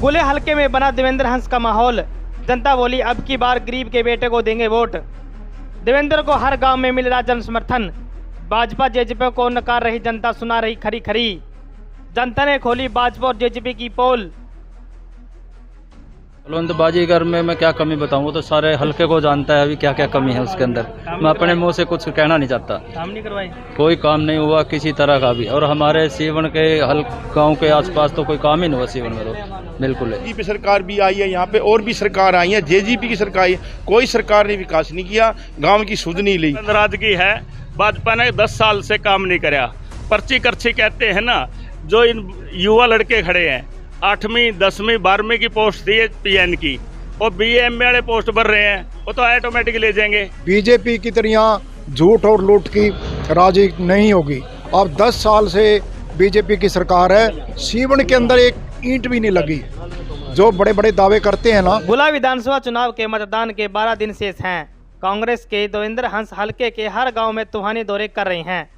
गुले हलके में बना देवेंद्र हंस का माहौल। जनता बोली अब की बार गरीब के बेटे को देंगे वोट। देवेंद्र को हर गांव में मिल रहा जन समर्थन। भाजपा जेजेपी को नकार रही जनता, सुना रही खरी खरी। जनता ने खोली भाजपा और जेजेपी की पोल। बलवंत बाजीगर में मैं क्या कमी बताऊं, वो तो सारे हल्के को जानता है अभी क्या क्या कमी है उसके अंदर। मैं अपने मुंह से कुछ कहना नहीं चाहता। काम नहीं करवाए, कोई काम नहीं हुआ किसी तरह का भी, और हमारे सीवन के गांव के आसपास तो कोई काम ही नहीं हुआ सीवन में, तो बिल्कुल है। जेजेपी सरकार भी आई है यहाँ पे, और भी सरकार आई है, जेजेपी की सरकार आई है, कोई सरकार ने विकास नहीं किया, गाँव की सुध नहीं ली। नाराजगी है, भाजपा ने 10 साल से काम नहीं कराया। पर्ची कर्ची कहते हैं ना, जो इन युवा लड़के खड़े हैं 8वीं 10वीं 12वीं की पोस्ट थी पीएन की, और बीएमए वाले पोस्ट भर रहे हैं, वो तो ऑटोमेटिक ले जाएंगे। बीजेपी की तरह झूठ और लूट की राजी नहीं होगी। अब 10 साल से बीजेपी की सरकार है, सीवन के अंदर एक ईंट भी नहीं लगी। जो बड़े बड़े दावे करते हैं ना। गुला विधानसभा चुनाव के मतदान के 12 दिन शेष हैं। कांग्रेस के देवेंद्र हंस हलके के हर गांव में तूफानी दौरे कर रहे हैं।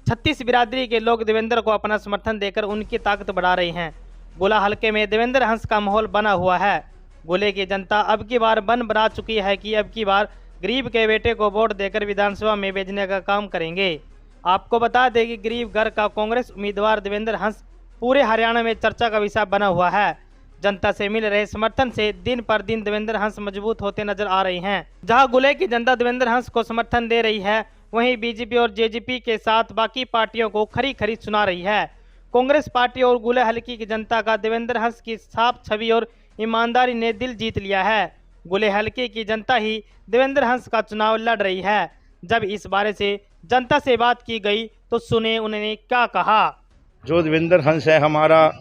36 बिरादरी के लोग देवेंद्र को अपना समर्थन देकर उनकी ताकत बढ़ा रहे हैं। गुला हलके में देवेंद्र हंस का माहौल बना हुआ है। गुले की जनता अब की बार बना चुकी है कि अब की बार गरीब के बेटे को वोट देकर विधानसभा में भेजने का काम करेंगे। आपको बता दें कि गरीब घर का कांग्रेस उम्मीदवार देवेंद्र हंस पूरे हरियाणा में चर्चा का विषय बना हुआ है। जनता से मिल रहे समर्थन से दिन पर दिन देवेंद्र हंस मजबूत होते नजर आ रहे हैं। जहां गुले की जनता देवेंद्र हंस को समर्थन दे रही है, वहीं बीजेपी और जेजेपी के साथ बाकी पार्टियों को खरी खरी सुना रही है। कांग्रेस पार्टी और गुले हलके की जनता का देवेंद्र हंस की साफ छवि और ईमानदारी ने दिल जीत लिया है। गुले हलके की जनता ही देवेंद्र हंस का चुनाव लड़ रही है। जब इस बारे से जनता से बात की गई तो सुने उन्होंने क्या कहा। जो देवेंद्र हंस है हमारा,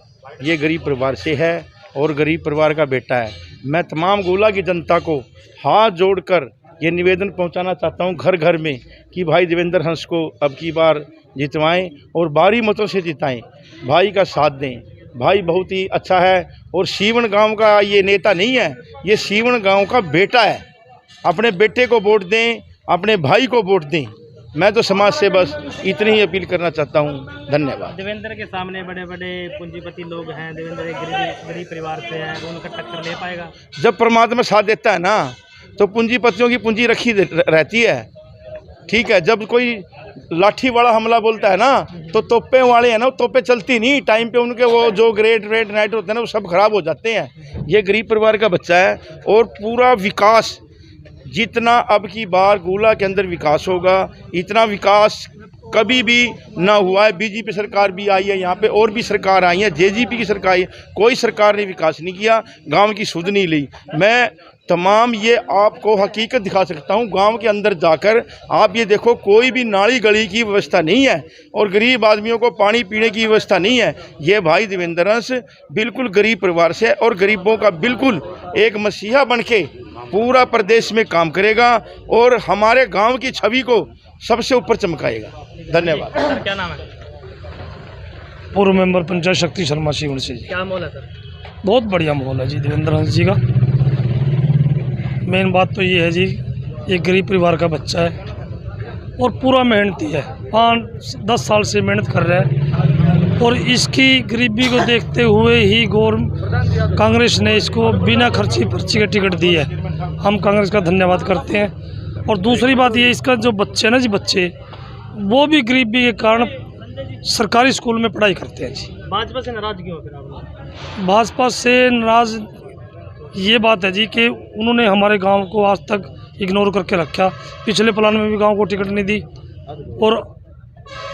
ये गरीब परिवार से है और गरीब परिवार का बेटा है। मैं तमाम गोला की जनता को हाथ जोड़कर ये निवेदन पहुंचाना चाहता हूं घर घर में कि भाई देवेंद्र हंस को अब की बार जितवाएं और भारी मतों से जिताएं, भाई का साथ दें। भाई बहुत ही अच्छा है और सीवन गांव का ये नेता नहीं है, ये सीवन गांव का बेटा है। अपने बेटे को वोट दें, अपने भाई को वोट दें। मैं तो समाज से बस इतनी ही अपील करना चाहता हूँ। धन्यवाद। देवेंद्र के सामने बड़े बड़े पूंजीपति लोग हैं, देवेंद्र एक गरीब परिवार से है, उनका टक्कर ले पाएगा? जब परमात्मा साथ देता है ना, तो पूंजीपतियों की पूंजी रखी रहती है। ठीक है, जब कोई लाठी वाला हमला बोलता है ना, तो तोपे वाले हैं ना, वो तोपे चलती नहीं टाइम पे, उनके वो जो ग्रेड नाइट होते हैं ना, वो सब खराब हो जाते हैं। ये गरीब परिवार का बच्चा है और पूरा विकास, जितना अब की बार गोला के अंदर विकास होगा, इतना विकास कभी भी ना हुआ है। बीजेपी सरकार भी आई है यहाँ पे, और भी सरकार आई है, जेजेपी की सरकार आई है, कोई सरकार ने विकास नहीं किया, गांव की सुध नहीं ली। मैं तमाम ये आपको हकीकत दिखा सकता हूँ। गांव के अंदर जाकर आप ये देखो, कोई भी नाली गली की व्यवस्था नहीं है और गरीब आदमियों को पानी पीने की व्यवस्था नहीं है। ये भाई देवेंद्र हंस बिल्कुल गरीब परिवार से और गरीबों का बिल्कुल एक मसीहा बन के पूरा प्रदेश में काम करेगा और हमारे गांव की छवि को सबसे ऊपर चमकाएगा। धन्यवाद। सर क्या नाम है? पूर्व मेंबर पंचायत शक्ति शर्मा सीवन से। क्या माहौल है सर? बहुत बढ़िया माहौल है जी देवेंद्र हंस जी का। मेन बात तो ये है जी, ये गरीब परिवार का बच्चा है और पूरा मेहनती है। 5-10 साल से मेहनत कर रहा है और इसकी गरीबी को देखते हुए ही कांग्रेस ने इसको बिना खर्ची पर्ची का टिकट दी है। हम कांग्रेस का धन्यवाद करते हैं। और दूसरी बात ये, इसका जो बच्चे ना जी, बच्चे वो भी गरीबी के कारण सरकारी स्कूल में पढ़ाई करते हैं जी। भाजपा से नाराज क्यों फिर आप? भाजपा से नाराज ये बात है जी कि उन्होंने हमारे गांव को आज तक इग्नोर करके रखा। पिछले प्लान में भी गांव को टिकट नहीं दी और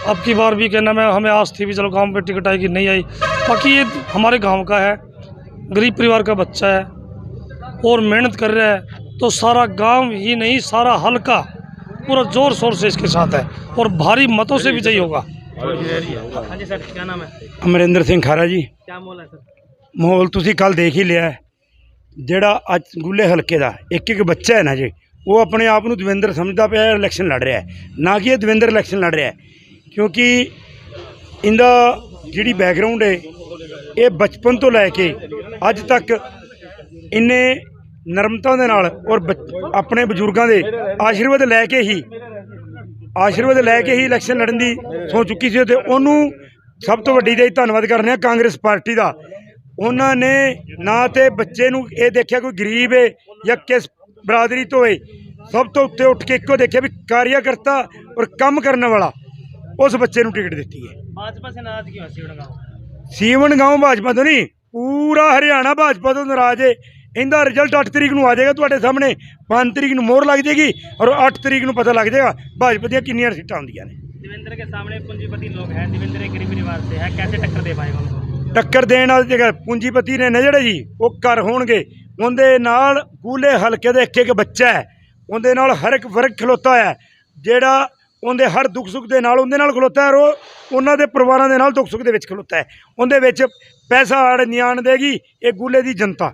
अब की बार भी कहना, मैं हमें आस थी भी चलो गांव पे टिकट आएगी, नहीं आई। बाकी ये हमारे गांव का है, गरीब परिवार का बच्चा है और मेहनत कर रहा है, तो सारा गांव ही नहीं सारा हल्का पूरा जोर शोर से इसके साथ है और भारी मतों से विजयी होगा। हाँ जी सर, क्या नाम है? अमरिंदर सिंह खारा जी। क्या माहौल है सर? माहौल ਤੁਸੀਂ ਕੱਲ ਦੇਖ ਹੀ ਲਿਆ। ਜਿਹੜਾ ਅੱਜ ਗੁੱਲੇ ਹਲਕੇ ਦਾ ਇੱਕ ਬੱਚਾ ਹੈ ਨਾ ਜੀ, ਉਹ ਆਪਣੇ ਆਪ ਨੂੰ ਦਵਿੰਦਰ ਸਮਝਦਾ ਪਿਆ ਇਲੈਕਸ਼ਨ ਲੜ ਰਿਹਾ ਹੈ, ਨਾ ਕਿ ਇਹ ਦਵਿੰਦਰ ਇਲੈਕਸ਼ਨ ਲੜ ਰਿਹਾ ਹੈ। ਕਿਉਂਕਿ ਇਹਦਾ ਜਿਹੜੀ ਬੈਕਗਰਾਉਂਡ ਹੈ, ਇਹ ਬਚਪਨ ਤੋਂ ਲੈ ਕੇ ਅੱਜ ਤੱਕ ਇਹਨੇ ਨਰਮਤਾ ਦੇ ਨਾਲ ਔਰ ਆਪਣੇ ਬਜ਼ੁਰਗਾਂ ਦੇ ਆਸ਼ੀਰਵਾਦ ਲੈ ਕੇ ਹੀ ਇਲੈਕਸ਼ਨ ਲੜਨ ਦੀ ਸੋਚ ਚੁੱਕੀ ਸੀ। ਤੇ ਉਹਨੂੰ ਸਭ ਤੋਂ ਵੱਡੀ ਦਾ ਧੰਨਵਾਦ ਕਰਨੇ ਆ ਕਾਂਗਰਸ ਪਾਰਟੀ ਦਾ। ਉਹਨਾਂ ਨੇ ਨਾ ਤੇ ਬੱਚੇ ਨੂੰ ਇਹ ਦੇਖਿਆ ਕੋਈ ਗਰੀਬ ਹੈ ਜਾਂ ਕਿਸ ਬਰਾਦਰੀ ਤੋਂ ਹੈ, ਸਭ ਤੋਂ ਉੱਤੇ ਉੱਠ ਕੇ ਇੱਕੋ ਦੇਖਿਆ ਵੀ ਕਾਰਿਆਕਰਤਾ ਔਰ ਕੰਮ ਕਰਨ ਵਾਲਾ, ਉਸ ਬੱਚੇ ਨੂੰ ਟਿਕਟ ਦਿੱਤੀ ਹੈ। भाजपा से नाराज क्यों है सीवन गांव? ਸੀਵਨ ਗਾਉਂ ਭਾਜਪਾ ਤੋਂ ਨਹੀਂ, ਪੂਰਾ ਹਰਿਆਣਾ ਭਾਜਪਾ ਤੋਂ ਨਾਰਾਜ਼ ਹੈ। ਇਹਦਾ ਰਿਜ਼ਲਟ 8 ਤਰੀਕ ਨੂੰ ਆ ਜਾਏਗਾ ਤੁਹਾਡੇ ਸਾਹਮਣੇ। 5 ਤਰੀਕ ਨੂੰ ਮੋਹਰ ਲੱਗ ਜਾਏਗੀ ਔਰ 8 ਤਰੀਕ ਨੂੰ ਪਤਾ ਲੱਗ ਜਾਏਗਾ ਭਾਜਪਾ ਦੀਆਂ ਕਿੰਨੀਆਂ ਸੀਟਾਂ ਆਉਂਦੀਆਂ ਨੇ। देवेंद्र के सामने पूंजीपति लोग हैं, देवेंद्र एक गरीब परिवार से है, कैसे टक्कर दे पाएगा उनको? ਟੱਕਰ ਦੇਣ ਵਾਲੀ ਜਗ੍ਹਾ ਪੂੰਜੀਪਤੀ ਨੇ ਨਾ ਜਿਹੜੇ ਜੀ, ਉਹ ਘਰ ਹੋਣਗੇ, ਉਹਦੇ ਨਾਲ ਗੂਲੇ ਹਲਕੇ ਦੇ ਇੱਕ ਬੱਚਾ ਹੈ, ਉਹਦੇ ਨਾਲ ਹਰ ਇੱਕ ਵਰਗ ਖਲੋਤਾ ਹੈ, ਜਿਹੜਾ ਉਹਦੇ ਹਰ ਦੁੱਖ ਸੁੱਖ ਦੇ ਨਾਲ ਉਹਦੇ ਨਾਲ ਖਲੋਤਾ ਹੈ, ਔਰ ਉਹਨਾਂ ਦੇ ਪਰਿਵਾਰਾਂ ਦੇ ਨਾਲ ਦੁੱਖ ਸੁੱਖ ਦੇ ਵਿੱਚ ਖਲੋਤਾ ਹੈ। ਉਹਦੇ ਵਿੱਚ ਪੈਸਾ ਆੜ ਨਹੀਂ ਆਣ ਦੇਗੀ ਇਹ ਗੂਲੇ ਦੀ ਜਨਤਾ।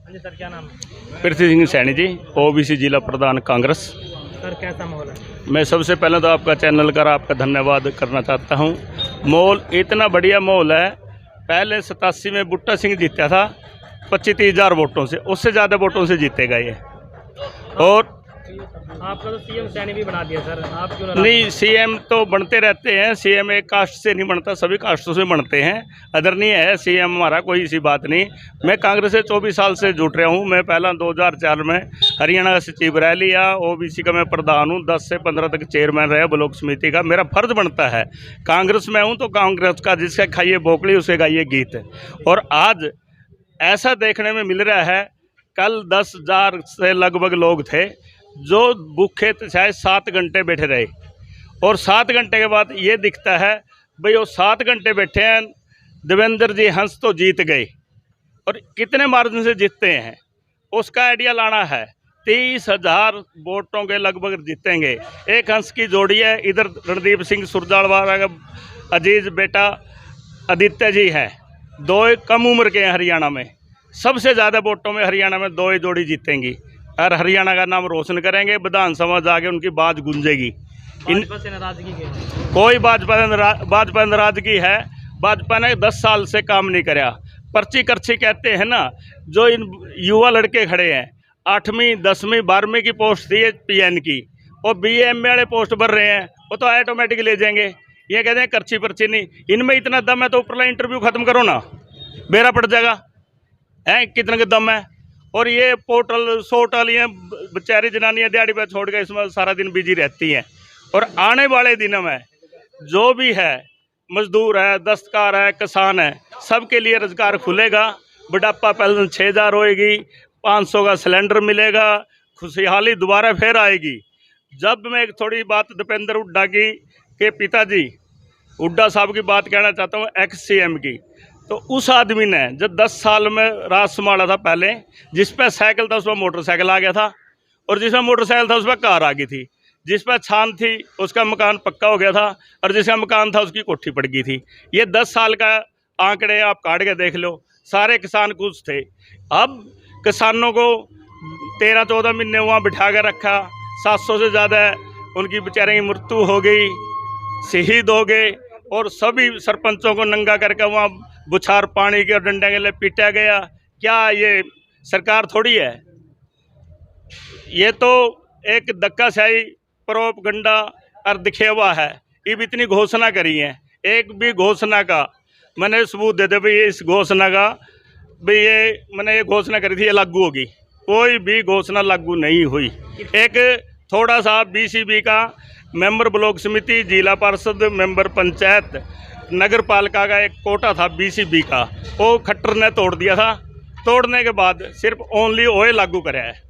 हाँ जी सर, क्या नाम है? पृथ्वी सिंह सैनी जी, ओबीसी जिला प्रधान कांग्रेस। सर कैसा माहौल है? मैं सबसे पहले तो आपका चैनल का आपका धन्यवाद करना चाहता हूँ। माहौल इतना बढ़िया माहौल है। पहले 87 में बूटा सिंह जीता था 25-30 हज़ार वोटों से, उससे ज़्यादा वोटों से जीतेगा ये। और आपका तो सीएम सैनी भी बना दिया सर, आप क्यों नाराज? नहीं, सीएम तो बनते रहते हैं, सीएम एक कास्ट से नहीं बनता, सभी कास्टों से बनते हैं। आदरणीय है सीएम हमारा, कोई सी बात नहीं। मैं कांग्रेस से 24 साल से जुट रहा हूँ। मैं पहला 2004 में हरियाणा का सचिव रह लिया, ओबीसी का मैं प्रधान हूँ, 10 से 15 तक चेयरमैन रहा ब्लॉक समिति का। मेरा फर्ज बनता है, कांग्रेस में हूँ तो कांग्रेस का जिसका खाइए बोकली उसे गाइए गीत। और आज ऐसा देखने में मिल रहा है, कल 10,000 से लगभग लोग थे जो भूखे चाहे 7 घंटे बैठे रहे, और 7 घंटे के बाद ये दिखता है भाई वो 7 घंटे बैठे हैं, देवेंद्र जी हंस तो जीत गए। और कितने मार्जिन से जीतते हैं उसका आइडिया लाना है। 30,000 वोटों के लगभग जीतेंगे। एक हंस की जोड़ी है, इधर रणदीप सिंह सुरजालवाला का अजीज बेटा आदित्य जी है, 2 कम उम्र के हैं हरियाणा में। सबसे ज़्यादा वोटों में हरियाणा में 2 ही जोड़ी जीतेंगी और हरियाणा का नाम रोशन करेंगे। विधानसभा जाके उनकी बात गूंजेगी। भाजपा से नाराजगी क्यों है? कोई भाजपा नाराजगी है। भाजपा ने 10 साल से काम नहीं कराया। पर्ची करची कहते हैं ना, जो इन युवा लड़के खड़े हैं, 8वीं 10वीं 12वीं की पोस्ट थी पीएन की, और BA वाले पोस्ट भर रहे हैं, वो तो ऑटोमेटिक ले जाएंगे। ये कहते हैं करची पर्ची नहीं, इनमें इतना दम है तो ऊपरला इंटरव्यू ख़त्म करो ना, बेरा पड़ जाएगा है कितना का दम है। और ये पोर्टल सोटल ये बेचारी जनानियाँ दिहाड़ी पर छोड़ के इसमें सारा दिन बिजी रहती हैं। और आने वाले दिनों में जो भी है, मजदूर है, दस्तकार है, किसान है, सबके लिए रोजगार खुलेगा। बुढ़ापा पेंशन 6,000 होएगी, 500 का सिलेंडर मिलेगा, खुशहाली दोबारा फिर आएगी। जब मैं एक थोड़ी बात दीपेंद्र हुड्डा की के पिताजी हुड्डा साहब की बात कहना चाहता हूँ, एक्स CM की। तो उस आदमी ने जब 10 साल में राज संभाला था, पहले जिस पर साइकिल था उस पर मोटरसाइकिल आ गया था, और जिस पर मोटरसाइकिल था उस पर कार आ गई थी, जिस पर छान थी उसका मकान पक्का हो गया था, और जिसका मकान था उसकी कोठी पड़ गई थी। ये 10 साल का आंकड़े आप काट के देख लो, सारे किसान खुश थे। अब किसानों को 13-14 महीने वहाँ बिठा कर रखा, 700 से ज़्यादा उनकी बेचारे की मृत्यु हो गई, शहीद हो गए, और सभी सरपंचों को नंगा करके वहाँ बुछार पानी के और डंडे के लिए पीटा गया। क्या ये सरकार थोड़ी है? ये तो एक धक्काशाही प्रोपगंडा और दिखेवा है। अब इतनी घोषणा करी है, एक भी घोषणा का मैंने सबूत दे दे भाई इस घोषणा का, भाई ये मैंने ये घोषणा करी थी ये लागू होगी, कोई भी घोषणा लागू नहीं हुई। एक थोड़ा सा BCB का मेंबर ब्लॉक समिति, जिला पार्षद, मेंबर पंचायत, नगर पालिका का एक कोटा था BCB का, वो खट्टर ने तोड़ दिया था। तोड़ने के बाद सिर्फ ओनली ओए लागू कराया है,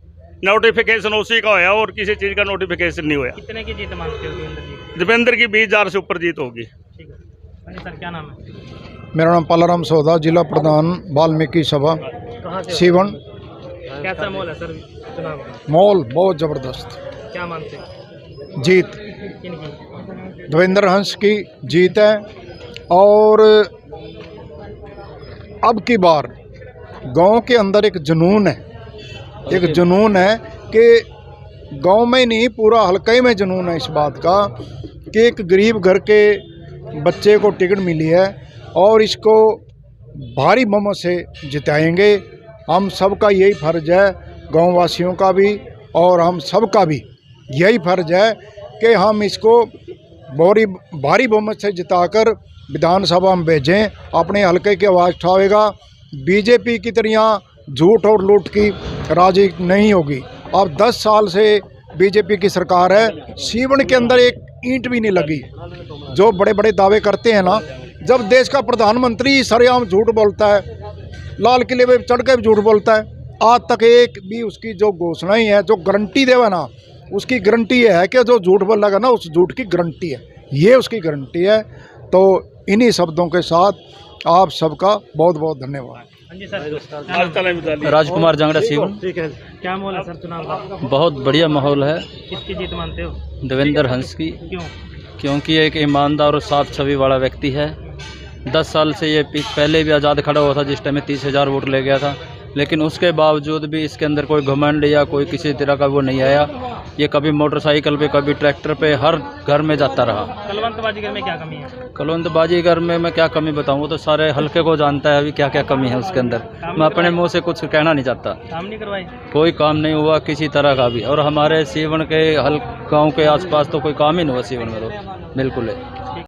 नोटिफिकेशन उसी का होया और किसी चीज़ का नोटिफिकेशन नहीं होया। कितने की जीत मानते हो देवेंद्र जी? देवेंद्र की 20,000 से ऊपर जीत होगी। ठीक है। हाँ जी सर, क्या नाम है? मेरा नाम पालाराम सौदा, जिला प्रधान वाल्मीकि सभा कहाँ से हो? सीवन। कैसा माहौल है सर चुनाव का? माहौल बहुत ज़बरदस्त, क्या मानते हैं? जीत किनकी? देवेंद्र हंस की जीत है। और अब की बार गांव के अंदर एक जुनून है, एक जुनून है कि गांव में नहीं पूरा हल्का ही में जुनून है इस बात का कि एक गरीब घर के बच्चे को टिकट मिली है और इसको भारी बहुमत से जिताएंगे। हम सबका यही फर्ज है, गाँव वासियों का भी और हम सबका भी यही फर्ज है कि हम इसको भारी बहुमत से जिताकर विधानसभा में भेजें, अपने हलके की आवाज़ उठावेगा। बीजेपी की तरह झूठ और लूट की राजनीति नहीं होगी। अब 10 साल से बीजेपी की सरकार है, सीवन के अंदर एक ईंट भी नहीं लगी। जो बड़े बड़े दावे करते हैं ना, जब देश का प्रधानमंत्री सरेआम झूठ बोलता है, लाल किले पे चढ़ के भी झूठ बोलता है, आज तक एक भी उसकी जो घोषणाएं है, जो गारंटी देवा ना, उसकी गारंटी है कि जो झूठ बोलेगा ना, उस झूठ की गारंटी है, ये उसकी गारंटी है। तो इन्हीं शब्दों के साथ आप सबका बहुत बहुत धन्यवाद। हाँ जी सर, राजकुमार जांगड़ा सीवन। क्या माहौल है सर चुनाव का? बहुत बढ़िया माहौल है। किसकी जीत मानते हो? देवेंद्र हंस की, क्यों? क्योंकि एक ईमानदार और साफ छवि वाला व्यक्ति है। 10 साल से ये पहले भी आज़ाद खड़ा हुआ था, जिस टाइम में 30,000 वोट ले गया था, लेकिन उसके बावजूद भी इसके अंदर कोई घमंड या कोई किसी तरह का वो नहीं आया। ये कभी मोटरसाइकिल पे, कभी ट्रैक्टर पे, हर घर में जाता रहा। कलवंत बाजीगर में क्या कमी है? कलवंत बाजीगर में मैं क्या कमी बताऊँ, वो तो सारे हल्के को जानता है अभी क्या क्या कमी है उसके अंदर। मैं अपने मुंह से कुछ कहना नहीं चाहता। काम नहीं करवाए? कोई काम नहीं हुआ किसी तरह का भी, और हमारे सीवन के गाँव के आसपास तो कोई काम ही नहीं हुआ सीवन में, तो बिल्कुल है।